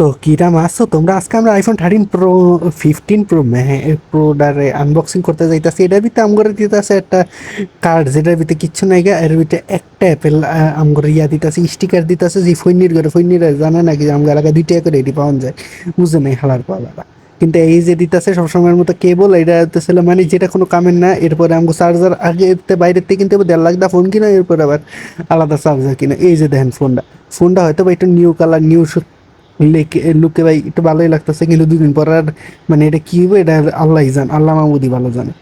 তো কিরাম আছো তোমরা? আজকে আমরা আইফোন 13 প্রো 15 প্রো প্রোডারে আনবক্সিং করতে যাইতাছি। এটার ভিতরে আমগরে দিতেছে একটা কার্ড, যেটার ভিতরে কিচ্ছু নাই গা। এর ভিতরে একটা অ্যাপেল আমগরে দিতেছে, স্টিকার দিতেছে যে ফৈনির ঘরে ফৈনির জানে নাকি যে আমগো এলাকা 2 টাকা করে এটি পাওয়া যায়। বুঝে নাই হালার পালা। কিন্তু এই যে দিতেছে সবসময়ের মতো কেবল, এটা ছিল মানে যেটা কোনো কামের না। এরপরে আমগো চার্জার আগে বাইরের থেকে কিনতে হবে 1.5 লাখ দা ফোন কিনা, এরপর আবার আলাদা চার্জার কিনা। এই যে দেখেন ফোনটা, ফোনটা হয়তো বা একটু নিউ কালার নিউ লুকে ভাই একটু ভালোই লাগতেছে, কিন্তু 2 দিন পর আর মানে এটা কি হবে এটা আল্লাহ জান, আল্লাহ মাহমুদি ভালো জানে।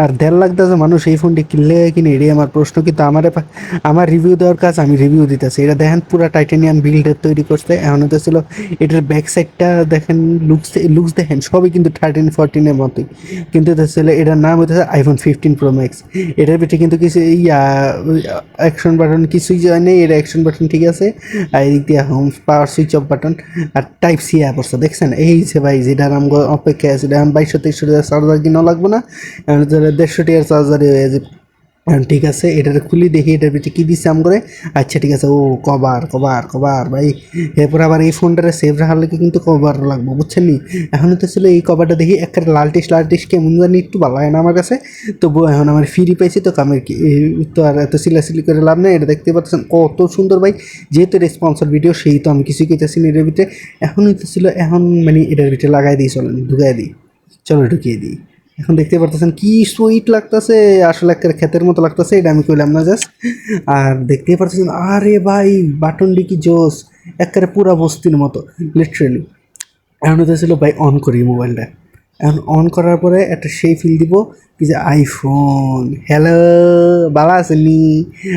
আর 1.5 লাখ যে মানুষ এই ফোনটি কিনলে কিনে এটাই আমার প্রশ্ন। কিন্তু আমার রিভিউ দেওয়ার কাজ, আমি রিভিউ দিতেছি। এটা দেখেন পুরা টাইটানিয়াম বিল্ডের তৈরি করছে। এখন তো ছিল এটার ব্যাক সাইডটা দেখেন, লুকস দেখেন সবই কিন্তু 13-14 মতোই। কিন্তু এটা ছিল, এটার নাম হচ্ছে আইফোন 15 প্রো ম্যাক্স। এটার ভিতরে কিন্তু কিছু অ্যাকশন বাটন কিছুই যায় নেই। এটা অ্যাকশন বাটন ঠিক আছে, আর এদিক দিয়ে home power switch off button আর টাইপ সি অ্যাপ আছে। দেখছেন এই যে ভাই, যেটা আমগো অপেক্ষা আছে, এটা 2200-2300 চার্জার কিনা লাগবো না, 150 টাকার চার্জারই হয়ে যাবে। ঠিক আছে, এটা খুলি দেখি এটার ভিতরে কি দিচ্ছে আম করে। আচ্ছা ঠিক আছে, ও কভার কভার কভার ভাই। এরপর আবার এই ফোনটারে সেভ রাখার লাগে কিন্তু কভার লাগবো, বুঝছেন নি? এখন তো ছিল এই কভারটা দেখি একটা লালটিস কেমন জানি একটু ভালো হয় না আমার কাছে। তবু এখন আমার ফ্রি পাইছি তো কামের কি, তো আর এত সিলাসিলি করে লাভ নেই। এটা দেখতে পাচ্ছেন কত সুন্দর ভাই। যেহেতু এটা স্পন্সর ভিডিও, সেই তো আমি কিছুই কেটেছি এটার ভিতরে। এখনই তো ছিল, এখন মানে এটার ভিতরে লাগাই দিই, চলেন ঢুকাই দিই, চলো ঢুকিয়ে দিই। এখন দেখতে পারতেছেন কি সুইট লাগতেছে, আসলে একটা ক্ষেতের মতো লাগতেছে, এটা আমি কইলাম না জাস্ট। আর দেখতে পারতেছেন, আরে ভাই বাটনটি কি জোস, একেবারে পুরা বস্তির মতো লিটারেলি। এখন হতে ছিল ভাই অন করি মোবাইলটা। এখন অন করার পরে একটা সেই ফিল দিব কি যে আইফোন হ্যালো বালা আসেনি।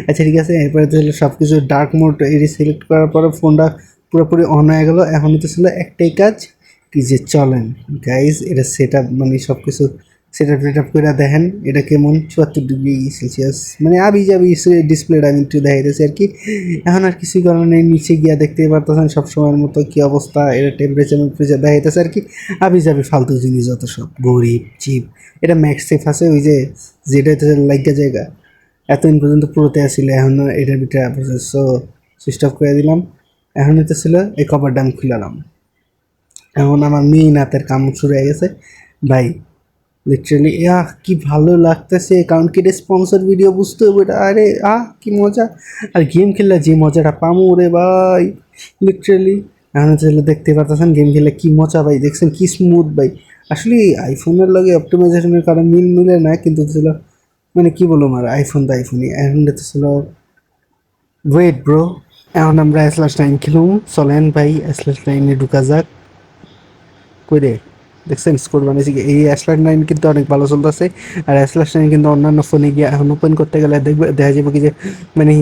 আচ্ছা ঠিক আছে, এরপরে তো সব কিছু ডার্ক মোড এটি সিলেক্ট করার পরে ফোনটা পুরোপুরি অন হয়ে গেল। এখন হতে ছিল একটাই কাজ কি যে চলেন গাইজ এটা সেট আপ, মানে সব কিছু সেট আপ করে দেখেন এটা কেমন। 74 ডিগ্রি সেলসিয়াস, মানে আবি যাবি ডিসপ্লেটা আমি একটু দেখাইতেছি আর কি। এখন আর কিছুই করার নেই, নিচে গিয়া দেখতে পারতেছেন সব সময়ের মতো কি অবস্থা। এটা টেম্পারেচার দেখাইতেছে আর কি। আবি যাবি ফালতু জিনিস যত সব গরিব চিপ। এটা ম্যাক্স সেফ আছে, ওই যে যেটা লাইকা জায়গা এতদিন পর্যন্ত পুরোতে আসলে, এখন এটার ভিতরে সো সুইচ অফ করে দিলাম। এখন এটা ছিল এই কভারটা আমি খুলালাম। এখন আমার মেইন হাতের কাম শুরু হয়ে গেছে ভাই। লিটারেলি কি ভালো লাগতেছে, কারণ কি এটা স্পন্সর ভিডিও, বুঝতে হবে এটা। আরে কি মজা। আর গেম খেললে যে মজাটা পামো রে ভাই, লিটারেলি। এখন চাইলে দেখতে পারতেছেন গেম খেললে কি মজা ভাই, দেখছেন কি স্মুথ ভাই। আসলে আইফোনের লগে অপটিমাইজেশনের কারণে মিলে না, কিন্তু ছিল মানে কি বলবো, আর আইফোন তো আইফোনই। এখন তো ছিল ওয়েট ব্রো, এখন আমরা S/9 খেলুম। চলেন ভাই S/9-এ ঢুকা যাক। কই রে, দেখছেন স্কোর বানিয়েছি কি? এই S/9 কিন্তু অনেক ভালো চলতেছে। আর S/9 কিন্তু অন্যান্য ফোনে গিয়ে এখন ওপেন করতে গেলে দেখবে দেখা যাবে কি যে মানে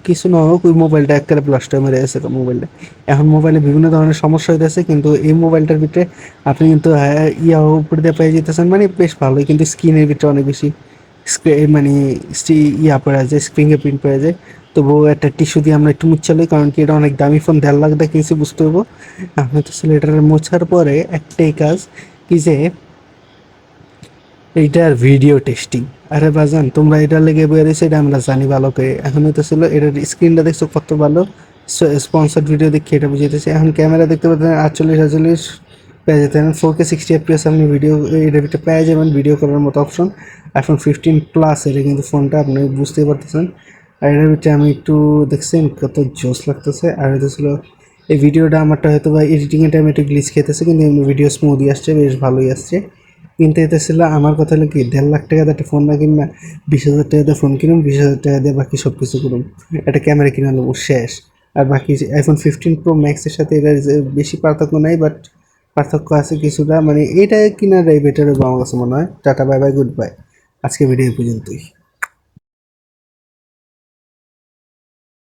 কিছু না হোক, ওই মোবাইলটা একেবারে ব্লাস্ট হয়ে মেরে গেছে মোবাইলটা। এখন মোবাইলে বিভিন্ন ধরনের সমস্যা হইতেছে, কিন্তু এই মোবাইলটার ভিতরে আপনি কিন্তু উপর দিয়ে পেয়ে যেতেছেন, মানে বেশ ভালোই। কিন্তু স্ক্রিনের ভিতরে অনেক বেশি মানে পড়ে যায়, ফিঙ্গারপ্রিন্ট পড়ে যায়। তবুও একটা টিস্যু দিয়ে আমরা একটু মুচ্ছালি, কারণ কি এটা অনেক দামি ফোন, 1.5 লাখ দিয়ে কিনছি, বুঝতে হইব। আমি তো এটার মোছার পরে একটাই কাজ কি যে এইটার ভিডিও টেস্টিং। আরে বাজান, তোমরা এটার লেগে বয়ে রয়েছে, এটা আমরা জানি ভালো করে। এখন তো ছিল এটার স্ক্রিনটা দেখছো কত ভালো, স্পন্সার ভিডিও দেখে এটা বুঝাইতেছে। এখন ক্যামেরা দেখতে পাচ্ছেন 48 পেয়ে যেতেন, 4K 60 FPS আপনি ভিডিও এটার ভিতরে পেয়ে যাবেন, ভিডিও করার মতো অপশন। আইফোন 15 প্লাস এটা কিন্তু ফোনটা, আপনি বুঝতেই পারতেছেন। আর এটার ভিতরে আমি একটু দেখছেন কত জোস লাগতেছে। আর এটা ছিল এই ভিডিওটা আমারটা হয়তো বা এডিটিংয়ের টাইমে একটু গ্লিচ খেতেছে, কিন্তু ভিডিও স্মুথই আসছে, বেশ ভালোই আসছে। কিন্তু এতে ছিল আমার কথা হলো কি, 1.5 লাখ টাকা দিয়ে একটা ফোন না কিনা 20,000 টাকা দিয়ে ফোন কিনুম, 20,000 টাকা দিয়ে বাকি সব কিছু করুম, একটা ক্যামেরা কিনে নেবো, শেষ। আর বাকি আইফোন 15 প্রো ম্যাক্সের সাথে এটার যে বেশি পার্থক্য নাই, বাট পার্থক্য আছে কিছুটা, মানে এটা কিনাটাই বেটার হবে আমার কাছে মনে হয়। Tata bye bye good bye, আজকে ভিডিও পর্যন্তই।